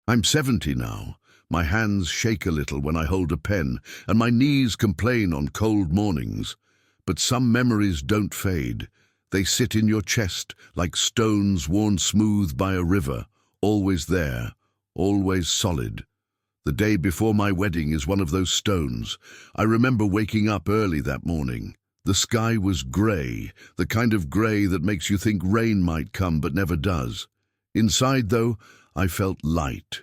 I'm 70 now. My hands shake a little when I hold a pen, and my knees complain on cold mornings. But some memories don't fade. They sit in your chest like stones worn smooth by a river, always there, always solid. The day before my wedding is one of those stones. I remember waking up early that morning. The sky was grey, the kind of grey that makes you think rain might come but never does. Inside, though, I felt light.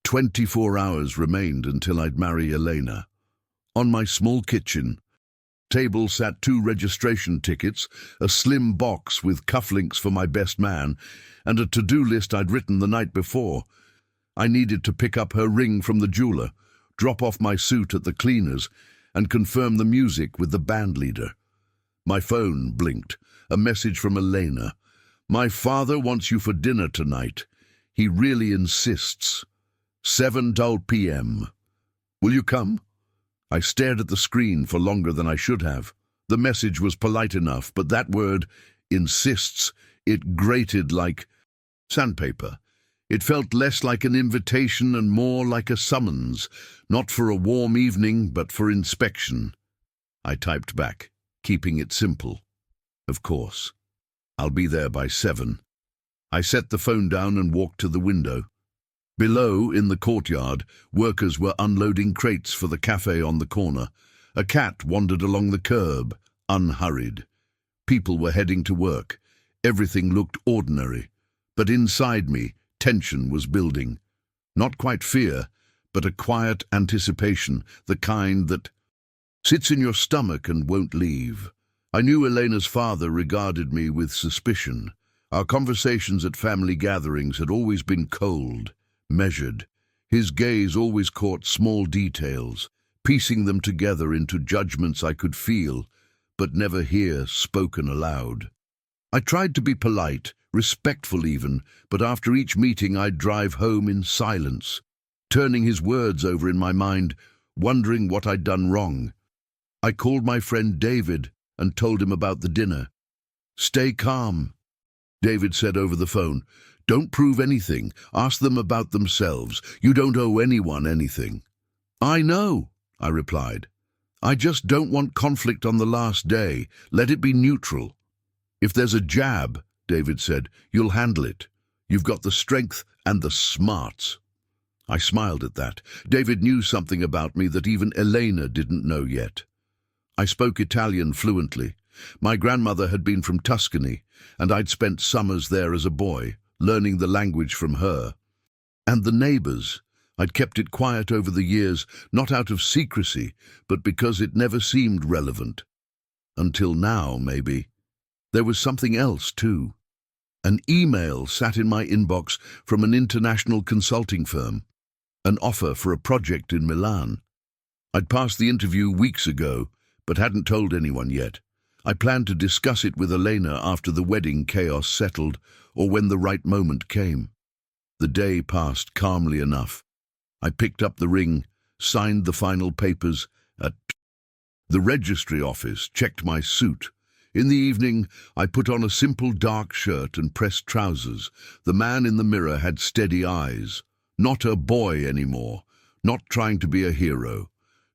24 hours remained until I'd marry Elena. On my small kitchen table sat 2 registration tickets, a slim box with cufflinks for my best man, and a to-do list I'd written the night before. I needed to pick up her ring from the jeweler, drop off my suit at the cleaners, and confirm the music with the band leader. My phone blinked, a message from Elena. "My father wants you for dinner tonight. He really insists. 7:00 p.m. Will you come?" I stared at the screen for longer than I should have. The message was polite enough, but that word, insists, it grated like sandpaper. It felt less like an invitation and more like a summons, not for a warm evening, but for inspection. I typed back, keeping it simple. Of course. I'll be there by 7. I set the phone down and walked to the window. Below, in the courtyard, workers were unloading crates for the cafe on the corner. A cat wandered along the curb, unhurried. People were heading to work. Everything looked ordinary. But inside me, tension was building. Not quite fear, but a quiet anticipation, the kind that sits in your stomach and won't leave. I knew Elena's father regarded me with suspicion. Our conversations at family gatherings had always been cold, measured. His gaze always caught small details, piecing them together into judgments I could feel, but never hear spoken aloud. I tried to be polite, respectful even, but after each meeting I'd drive home in silence, turning his words over in my mind, wondering what I'd done wrong. I called my friend David and told him about the dinner. "Stay calm," David said over the phone. "Don't prove anything. Ask them about themselves. You don't owe anyone anything." "I know," I replied. "I just don't want conflict on the last day. Let it be neutral." "If there's a jab," David said, "you'll handle it. You've got the strength and the smarts." I smiled at that. David knew something about me that even Elena didn't know yet. I spoke Italian fluently. My grandmother had been from Tuscany, and I'd spent summers there as a boy, learning the language from her. And the neighbors, I'd kept it quiet over the years, not out of secrecy, but because it never seemed relevant. Until now, maybe. There was something else, too. An email sat in my inbox from an international consulting firm, an offer for a project in Milan. I'd passed the interview weeks ago, but hadn't told anyone yet. I planned to discuss it with Elena after the wedding chaos settled, or when the right moment came. The day passed calmly enough. I picked up the ring, signed the final papers at the registry office, checked my suit. In the evening, I put on a simple dark shirt and pressed trousers. The man in the mirror had steady eyes. Not a boy anymore, not trying to be a hero.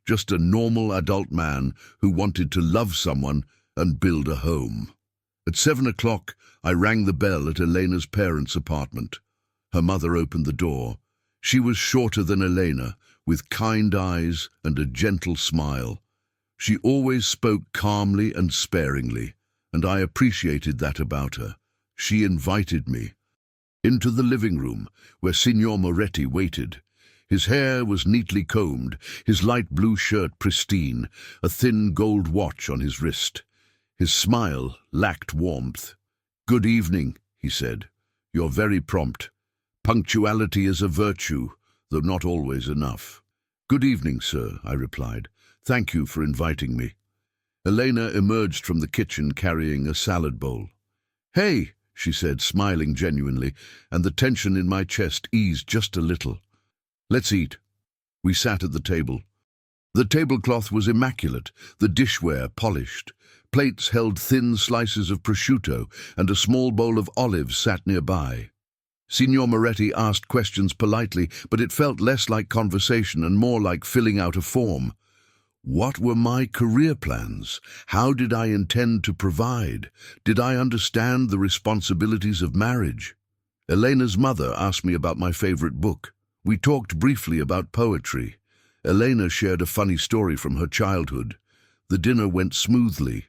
Just a normal adult man who wanted to love someone and build a home. At 7 o'clock, I rang the bell at Elena's parents' apartment. Her mother opened the door. She was shorter than Elena, with kind eyes and a gentle smile. She always spoke calmly and sparingly, and I appreciated that about her. She invited me into the living room, where Signor Moretti waited. His hair was neatly combed, his light blue shirt pristine, a thin gold watch on his wrist. His smile lacked warmth. "Good evening," he said. "You're very prompt. Punctuality is a virtue, though not always enough." "Good evening, sir," I replied. "Thank you for inviting me." Elena emerged from the kitchen carrying a salad bowl. "Hey," she said, smiling genuinely, and the tension in my chest eased just a little. "Let's eat." We sat at the table. The tablecloth was immaculate, the dishware polished. Plates held thin slices of prosciutto, and a small bowl of olives sat nearby. Signor Moretti asked questions politely, but it felt less like conversation and more like filling out a form. What were my career plans? How did I intend to provide? Did I understand the responsibilities of marriage? Elena's mother asked me about my favorite book. We talked briefly about poetry. Elena shared a funny story from her childhood. The dinner went smoothly.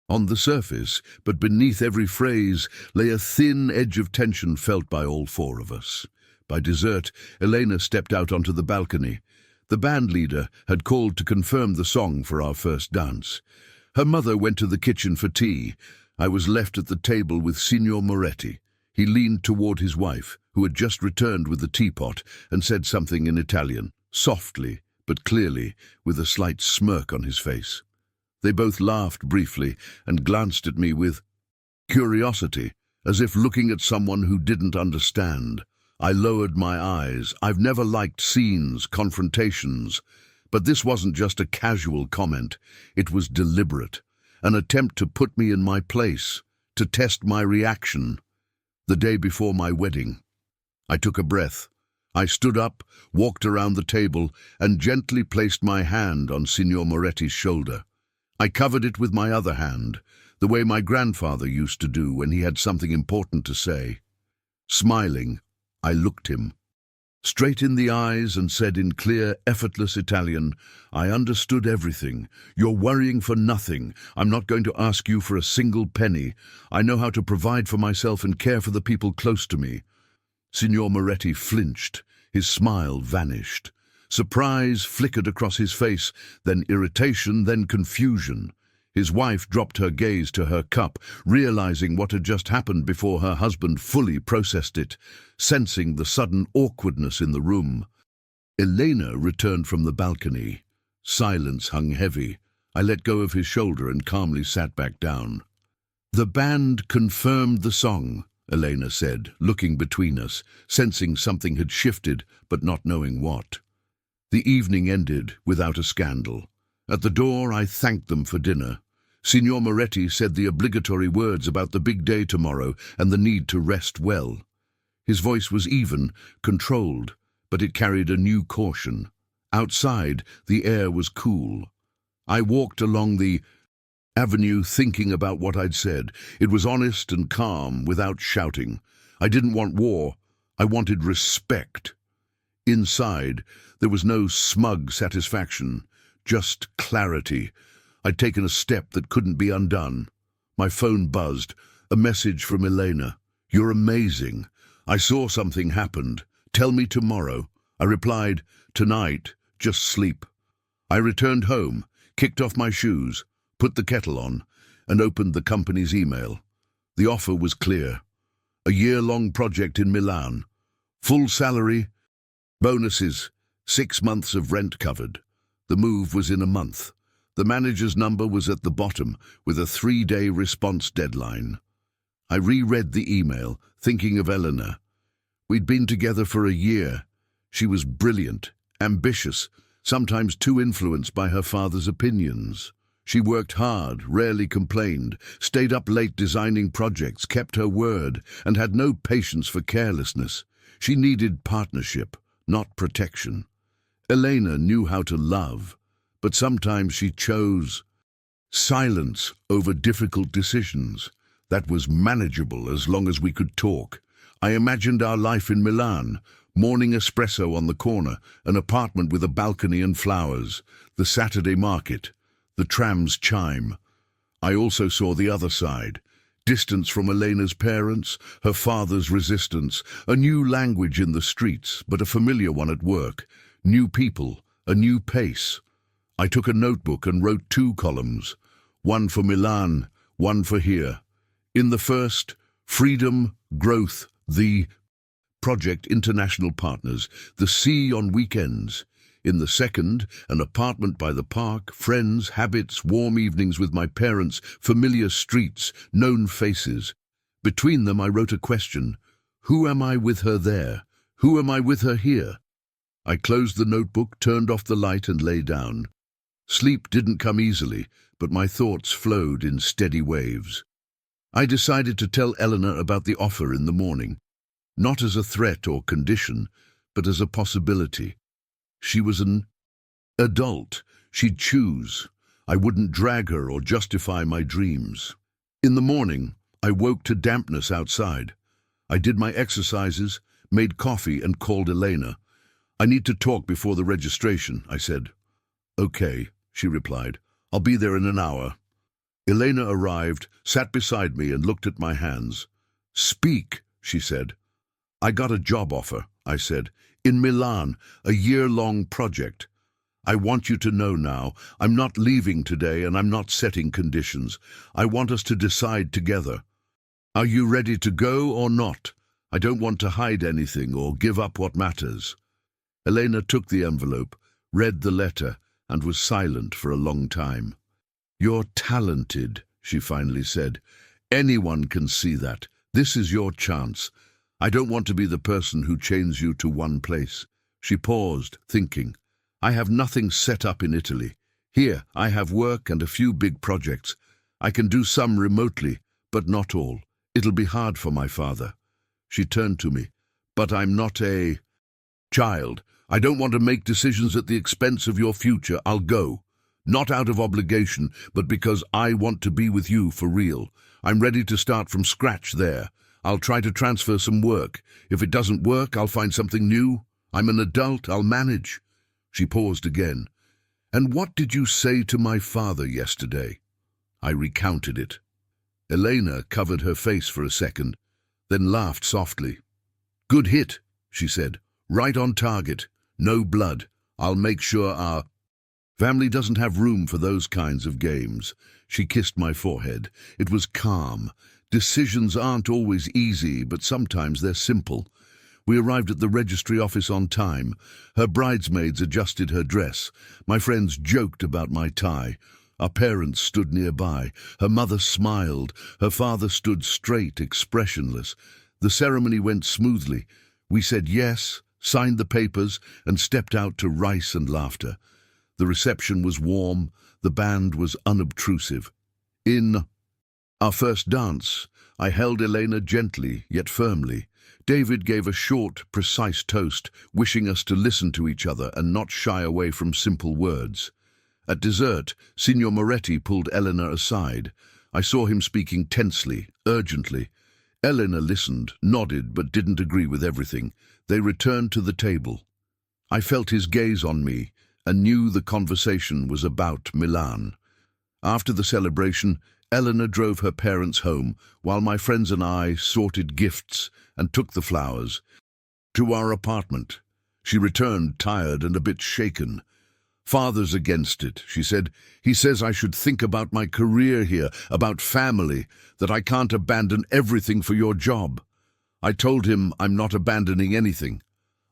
On the surface, but beneath every phrase, lay a thin edge of tension felt by all four of us. By dessert, Elena stepped out onto the balcony. The band leader had called to confirm the song for our first dance. Her mother went to the kitchen for tea. I was left at the table with Signor Moretti. He leaned toward his wife, who had just returned with the teapot, and said something in Italian, softly but clearly, with a slight smirk on his face. They both laughed briefly and glanced at me with curiosity, as if looking at someone who didn't understand. I lowered my eyes. I've never liked scenes, confrontations, but this wasn't just a casual comment. It was deliberate, an attempt to put me in my place, to test my reaction. The day before my wedding, I took a breath. I stood up, walked around the table, and gently placed my hand on Signor Moretti's shoulder. I covered it with my other hand, the way my grandfather used to do when he had something important to say. Smiling, I looked him straight in the eyes and said in clear, effortless Italian, "I understood everything. You're worrying for nothing. I'm not going to ask you for a single penny. I know how to provide for myself and care for the people close to me." Signor Moretti flinched. His smile vanished. Surprise flickered across his face, then irritation, then confusion. His wife dropped her gaze to her cup, realizing what had just happened before her husband fully processed it, sensing the sudden awkwardness in the room. Elena returned from the balcony. Silence hung heavy. I let go of his shoulder and calmly sat back down. "The band confirmed the song," Elena said, looking between us, sensing something had shifted, but not knowing what. The evening ended without a scandal. At the door, I thanked them for dinner. Signor Moretti said the obligatory words about the big day tomorrow and the need to rest well. His voice was even, controlled, but it carried a new caution. Outside, the air was cool. I walked along the avenue thinking about what I'd said. It was honest and calm, without shouting. I didn't want war. I wanted respect. Inside, there was no smug satisfaction, just clarity. I'd taken a step that couldn't be undone. My phone buzzed. A message from Elena. "You're amazing. I saw something happened. Tell me tomorrow." I replied, "Tonight, just sleep." I returned home, kicked off my shoes, put the kettle on, and opened the company's email. The offer was clear. A year-long project in Milan. Full salary, bonuses, 6 months of rent covered. The move was in a month. The manager's number was at the bottom, with a 3-day response deadline. I reread the email, thinking of Eleanor. We'd been together for a year. She was brilliant, ambitious, sometimes too influenced by her father's opinions. She worked hard, rarely complained, stayed up late designing projects, kept her word, and had no patience for carelessness. She needed partnership, not protection. Elena knew how to love, but sometimes she chose silence over difficult decisions. That was manageable as long as we could talk. I imagined our life in Milan, morning espresso on the corner, an apartment with a balcony and flowers, the Saturday market, the tram's chime. I also saw the other side. Distance from Elena's parents, her father's resistance, a new language in the streets, but a familiar one at work, new people, a new pace. I took a notebook and wrote 2 columns, one for Milan, one for here. In the first, freedom, growth, the project, international partners, the sea on weekends. In the second, an apartment by the park, friends, habits, warm evenings with my parents, familiar streets, known faces. Between them I wrote a question. Who am I with her there? Who am I with her here? I closed the notebook, turned off the light and lay down. Sleep didn't come easily, but my thoughts flowed in steady waves. I decided to tell Eleanor about the offer in the morning. not as a threat or condition, but as a possibility. She was an adult. She'd choose. I wouldn't drag her or justify my dreams. In the morning, I woke to dampness outside. I did my exercises, made coffee, and called Elena. "I need to talk before the registration," I said. "Okay," she replied. "I'll be there in an hour." Elena arrived, sat beside me, and looked at my hands. "Speak," she said. "I got a job offer," I said, "in Milan, a year-long project. I want you to know now, I'm not leaving today and I'm not setting conditions. I want us to decide together. Are you ready to go or not? I don't want to hide anything or give up what matters." Elena took the envelope, read the letter, and was silent for a long time. "You're talented," she finally said. "Anyone can see that. This is your chance. I don't want to be the person who chains you to one place." She paused, thinking. "I have nothing set up in Italy. Here, I have work and a few big projects. I can do some remotely, but not all. It'll be hard for my father." She turned to me. "But I'm not a child. I don't want to make decisions at the expense of your future. I'll go. Not out of obligation, but because I want to be with you for real. I'm ready to start from scratch there. I'll try to transfer some work. If it doesn't work, I'll find something new. I'm an adult. I'll manage." She paused again. "And what did you say to my father yesterday?" I recounted it. Elena covered her face for a second, then laughed softly. "Good hit," she said. "Right on target. No blood. I'll make sure our family doesn't have room for those kinds of games." She kissed my forehead. It was calm. Decisions aren't always easy, but sometimes they're simple. We arrived at the registry office on time. Her bridesmaids adjusted her dress. My friends joked about my tie. Our parents stood nearby. Her mother smiled. Her father stood straight, expressionless. The ceremony went smoothly. We said yes, signed the papers, and stepped out to rice and laughter. The reception was warm. The band was unobtrusive. In our first dance, I held Elena gently, yet firmly. David gave a short, precise toast, wishing us to listen to each other and not shy away from simple words. At dessert, Signor Moretti pulled Elena aside. I saw him speaking tensely, urgently. Elena listened, nodded, but didn't agree with everything. They returned to the table. I felt his gaze on me and knew the conversation was about Milan. After the celebration, Elena drove her parents home, while my friends and I sorted gifts and took the flowers to our apartment. She returned tired and a bit shaken. "Father's against it," she said. "He says I should think about my career here, about family, that I can't abandon everything for your job." I told him I'm not abandoning anything.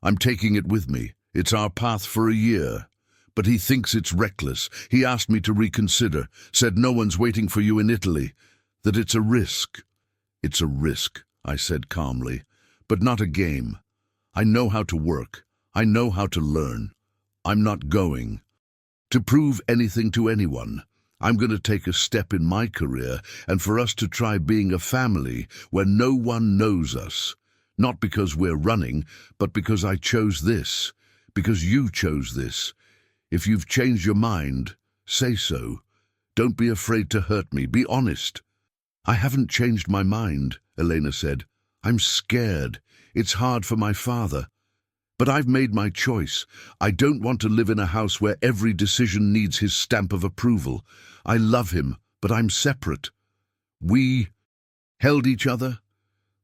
I'm taking it with me. It's our path for a year. But he thinks it's reckless. He asked me to reconsider, said no one's waiting for you in Italy, that it's a risk. "It's a risk," I said calmly, "but not a game. I know how to work. I know how to learn. I'm not going to prove anything to anyone. I'm going to take a step in my career and for us to try being a family where no one knows us. Not because we're running, but because I chose this, because you chose this. If you've changed your mind, say so. Don't be afraid to hurt me. Be honest." "I haven't changed my mind," Elena said. "I'm scared. It's hard for my father. But I've made my choice. I don't want to live in a house where every decision needs his stamp of approval. I love him, but I'm separate." We held each other.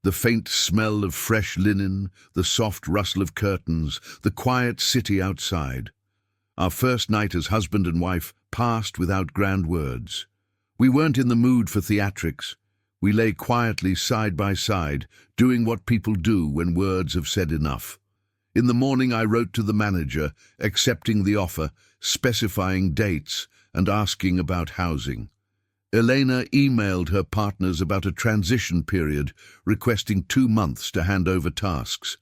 The faint smell of fresh linen, the soft rustle of curtains, the quiet city outside. Our first night as husband and wife passed without grand words. We weren't in the mood for theatrics. We lay quietly side by side, doing what people do when words have said enough. In the morning I wrote to the manager, accepting the offer, specifying dates, and asking about housing. Elena emailed her partners about a transition period, requesting 2 months to hand over tasks.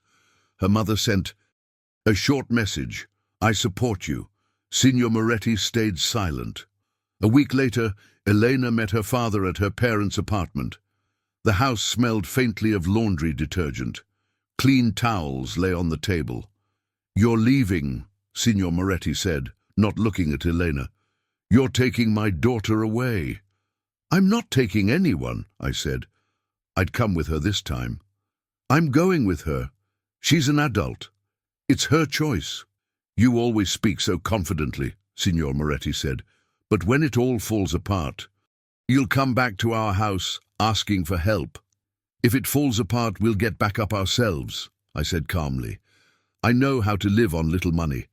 Her mother sent a short message. "I support you." Signor Moretti stayed silent. A week later, Elena met her father at her parents' apartment. The house smelled faintly of laundry detergent. Clean towels lay on the table. "You're leaving," Signor Moretti said, not looking at Elena. "You're taking my daughter away." "I'm not taking anyone," I said. I'd come with her this time. "I'm going with her. She's an adult. It's her choice." "You always speak so confidently," Signor Moretti said, "but when it all falls apart, you'll come back to our house asking for help." "If it falls apart, we'll get back up ourselves," I said calmly. "I know how to live on little money.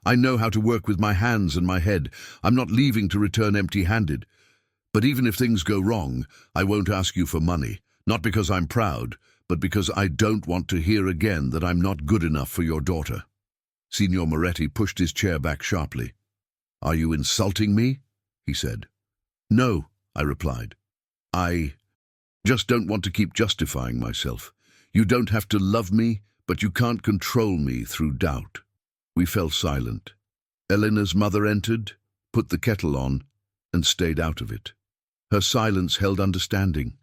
I know how to work with my hands and my head. I'm not leaving to return empty-handed. But even if things go wrong, I won't ask you for money, not because I'm proud, but because I don't want to hear again that I'm not good enough for your daughter." Signor Moretti pushed his chair back sharply. "Are you insulting me?" he said. "No," I replied. "I just don't want to keep justifying myself. You don't have to love me, but you can't control me through doubt." We fell silent. Elena's mother entered, put the kettle on, and stayed out of it. Her silence held understanding.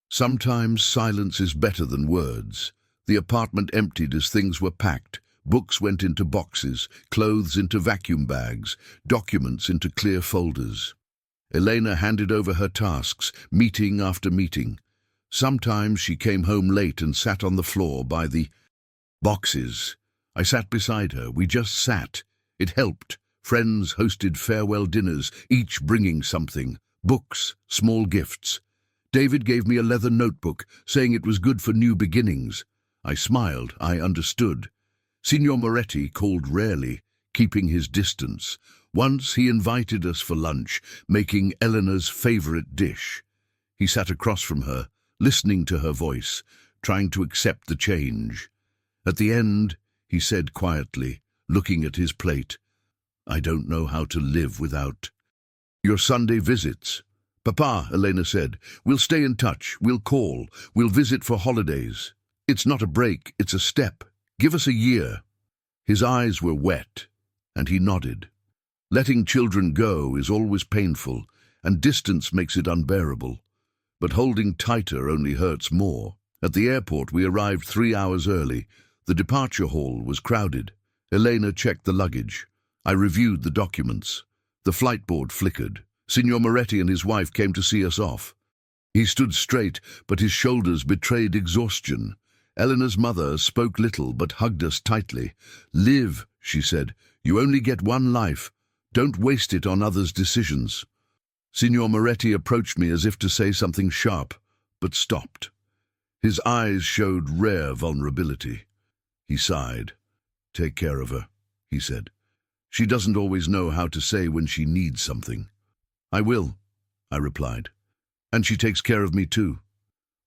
Sometimes silence is better than words. The apartment emptied as things were packed. Books went into boxes, clothes into vacuum bags, documents into clear folders. Elena handed over her tasks, meeting after meeting. Sometimes she came home late and sat on the floor by the boxes. I sat beside her. We just sat. It helped. Friends hosted farewell dinners, each bringing something. Books, small gifts. David gave me a leather notebook, saying it was good for new beginnings. I smiled. I understood. Signor Moretti called rarely, keeping his distance. Once he invited us for lunch, making Elena's favorite dish. He sat across from her, listening to her voice, trying to accept the change. At the end, he said quietly, looking at his plate, "I don't know how to live without your Sunday visits." "Papa," Elena said, "we'll stay in touch, we'll call, we'll visit for holidays. It's not a break, it's a step. Give us a year." His eyes were wet, and he nodded. Letting children go is always painful, and distance makes it unbearable. But holding tighter only hurts more. At the airport, we arrived 3 hours early. The departure hall was crowded. Elena checked the luggage. I reviewed the documents. The flight board flickered. Signor Moretti and his wife came to see us off. He stood straight, but his shoulders betrayed exhaustion. Elena's mother spoke little, but hugged us tightly. "Live," she said. "You only get one life. Don't waste it on others' decisions." Signor Moretti approached me as if to say something sharp, but stopped. His eyes showed rare vulnerability. He sighed. "Take care of her," he said. "She doesn't always know how to say when she needs something." "I will," I replied. "And she takes care of me too."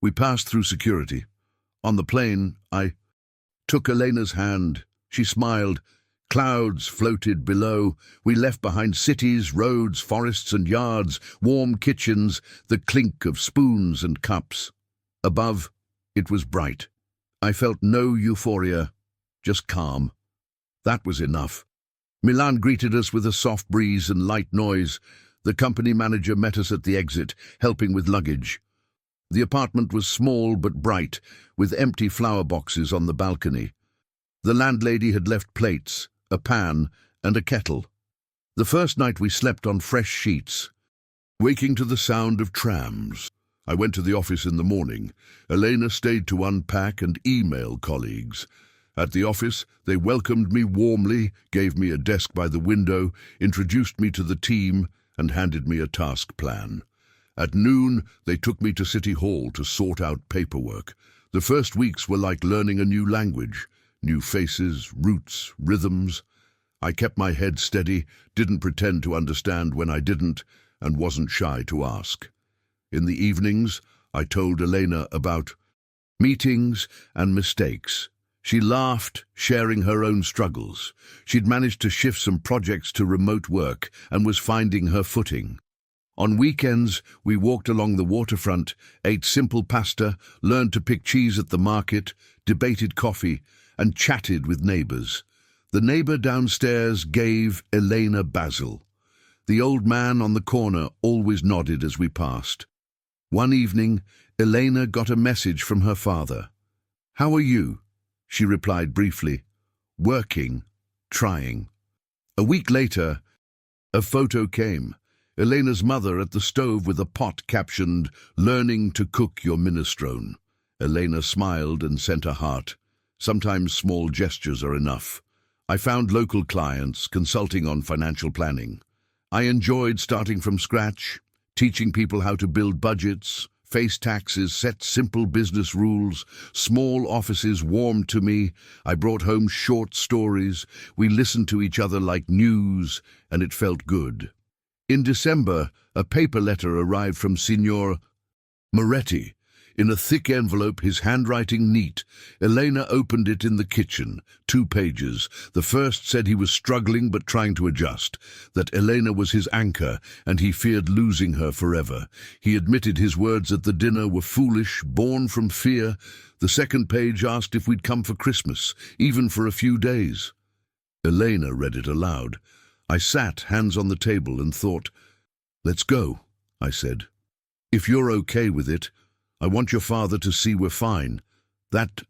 We passed through security. On the plane, I took Elena's hand. She smiled. Clouds floated below. We left behind cities, roads, forests and yards, warm kitchens, the clink of spoons and cups. Above, it was bright. I felt no euphoria, just calm. That was enough. Milan greeted us with a soft breeze and light noise. The company manager met us at the exit, helping with luggage. The apartment was small but bright, with empty flower boxes on the balcony. The landlady had left plates, a pan, and a kettle. The first night we slept on fresh sheets, waking to the sound of trams. I went to the office in the morning. Elena stayed to unpack and email colleagues. At the office, they welcomed me warmly, gave me a desk by the window, introduced me to the team, and handed me a task plan. At noon, they took me to City Hall to sort out paperwork. The first weeks were like learning a new language, new faces, roots, rhythms. I kept my head steady, didn't pretend to understand when I didn't, and wasn't shy to ask. In the evenings, I told Elena about meetings and mistakes. She laughed, sharing her own struggles. She'd managed to shift some projects to remote work and was finding her footing. On weekends, we walked along the waterfront, ate simple pasta, learned to pick cheese at the market, debated coffee, and chatted with neighbours. The neighbour downstairs gave Elena basil. The old man on the corner always nodded as we passed. One evening, Elena got a message from her father. "How are you?" She replied briefly, "Working, trying." A week later, a photo came. Elena's mother at the stove with a pot captioned, "Learning to cook your minestrone." Elena smiled and sent a heart. Sometimes small gestures are enough. I found local clients, consulting on financial planning. I enjoyed starting from scratch, teaching people how to build budgets, face taxes, set simple business rules. Small offices warmed to me. I brought home short stories. We listened to each other like news, and it felt good. In December, a paper letter arrived from Signor Moretti. In a thick envelope, his handwriting neat. Elena opened it in the kitchen. 2 pages. The first said he was struggling but trying to adjust, that Elena was his anchor, and he feared losing her forever. He admitted his words at the dinner were foolish, born from fear. The second page asked if we'd come for Christmas, even for a few days. Elena read it aloud. I sat, hands on the table, and thought, "Let's go," I said. "If you're okay with it, I want your father to see we're fine. That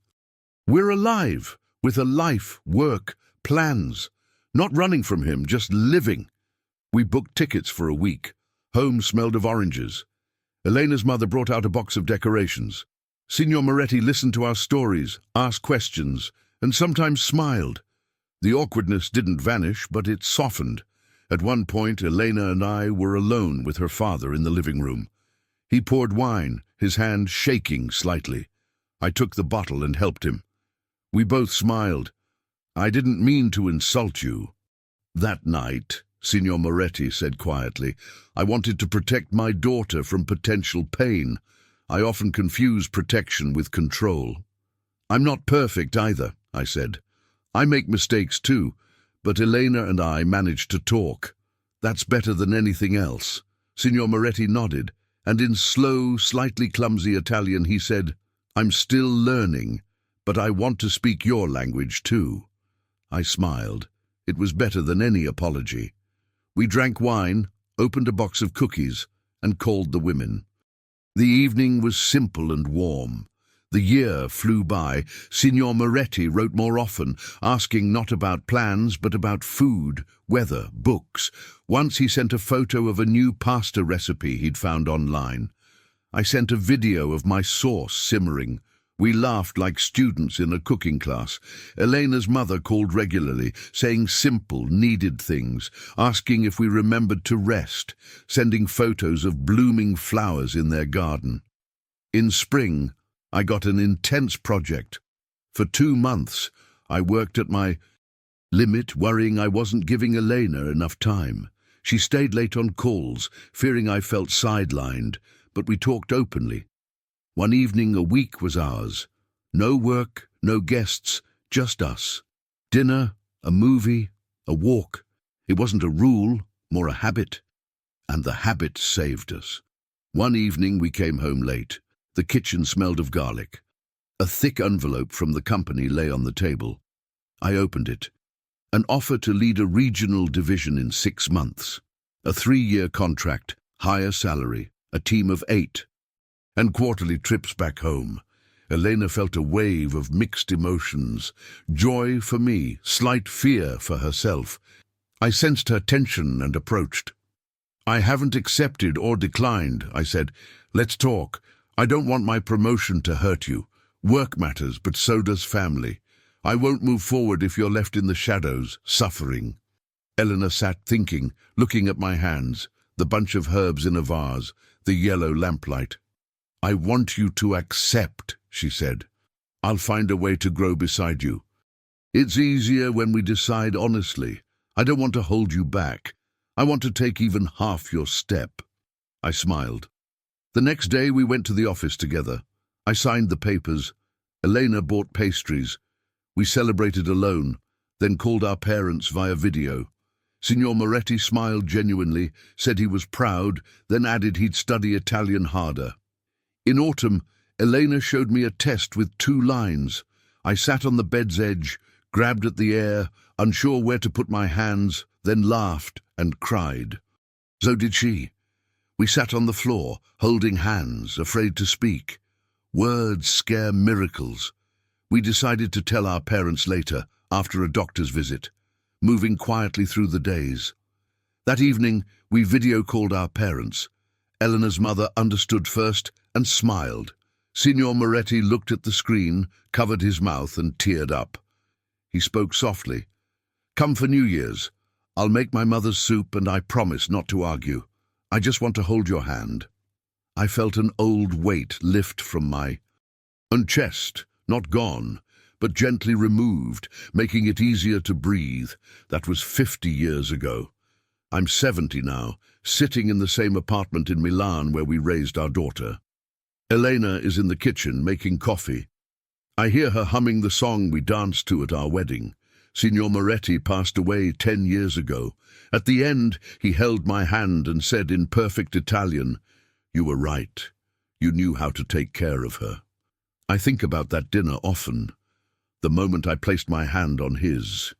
we're alive, with a life, work, plans. Not running from him, just living." We booked tickets for a week. Home smelled of oranges. Elena's mother brought out a box of decorations. Signor Moretti listened to our stories, asked questions, and sometimes smiled. The awkwardness didn't vanish, but it softened. At one point, Elena and I were alone with her father in the living room. He poured wine, his hand shaking slightly. I took the bottle and helped him. We both smiled. "I didn't mean to insult you." "That night," Signor Moretti said quietly, "I wanted to protect my daughter from potential pain. I often confuse protection with control." "I'm not perfect either," I said. "I make mistakes too, but Elena and I managed to talk. That's better than anything else." Signor Moretti nodded, and in slow, slightly clumsy Italian he said, "I'm still learning, but I want to speak your language too." I smiled. It was better than any apology. We drank wine, opened a box of cookies, and called the women. The evening was simple and warm. The year flew by. Signor Moretti wrote more often, asking not about plans, but about food, weather, books. Once he sent a photo of a new pasta recipe he'd found online. I sent a video of my sauce simmering. We laughed like students in a cooking class. Elena's mother called regularly, saying simple, needed things, asking if we remembered to rest, sending photos of blooming flowers in their garden. In spring, I got an intense project. For 2 months, I worked at my limit, worrying I wasn't giving Elena enough time. She stayed late on calls, fearing I felt sidelined, but we talked openly. One evening a week was ours. No work, no guests, just us. Dinner, a movie, a walk. It wasn't a rule, more a habit. And the habit saved us. One evening we came home late. The kitchen smelled of garlic. A thick envelope from the company lay on the table. I opened it. An offer to lead a regional division in 6 months. A 3-year contract, higher salary, a team of 8. And quarterly trips back home. Elena felt a wave of mixed emotions. Joy for me, slight fear for herself. I sensed her tension and approached. "I haven't accepted or declined," I said. "Let's talk. I don't want my promotion to hurt you. Work matters, but so does family. I won't move forward if you're left in the shadows, suffering." Elena sat thinking, looking at my hands, the bunch of herbs in a vase, the yellow lamplight. "I want you to accept," she said. "I'll find a way to grow beside you. It's easier when we decide honestly. I don't want to hold you back. I want to take even half your step." I smiled. The next day we went to the office together. I signed the papers. Elena bought pastries. We celebrated alone, then called our parents via video. Signor Moretti smiled genuinely, said he was proud, then added he'd study Italian harder. In autumn, Elena showed me a test with 2 lines. I sat on the bed's edge, grabbed at the air, unsure where to put my hands, then laughed and cried. So did she. We sat on the floor, holding hands, afraid to speak. Words scare miracles. We decided to tell our parents later, after a doctor's visit, moving quietly through the days. That evening, we video-called our parents. Eleanor's mother understood first and smiled. Signor Moretti looked at the screen, covered his mouth and teared up. He spoke softly. "Come for New Year's. I'll make my mother's soup and I promise not to argue. I just want to hold your hand." I felt an old weight lift from my own chest, not gone, but gently removed, making it easier to breathe. That was 50 years ago. I'm 70 now, sitting in the same apartment in Milan where we raised our daughter. Elena is in the kitchen making coffee. I hear her humming the song we danced to at our wedding. Signor Moretti passed away 10 years ago. At the end, he held my hand and said in perfect Italian, "You were right. You knew how to take care of her." I think about that dinner often. The moment I placed my hand on his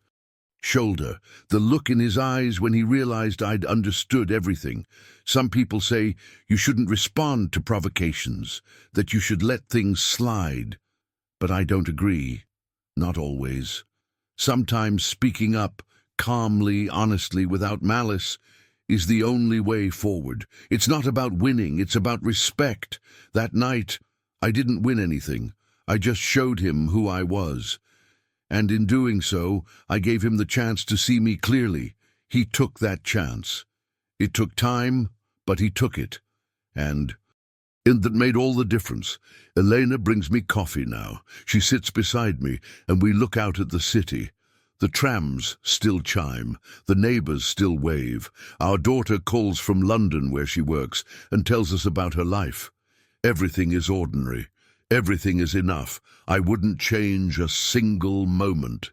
shoulder, the look in his eyes when he realized I'd understood everything. Some people say you shouldn't respond to provocations, that you should let things slide. But I don't agree. Not always. Sometimes speaking up, calmly, honestly, without malice, is the only way forward. It's not about winning, it's about respect. That night, I didn't win anything. I just showed him who I was. And in doing so, I gave him the chance to see me clearly. He took that chance. It took time, but he took it. And that made all the difference. Elena brings me coffee now. She sits beside me, and we look out at the city. The trams still chime. The neighbors still wave. Our daughter calls from London where she works and tells us about her life. Everything is ordinary. Everything is enough. I wouldn't change a single moment.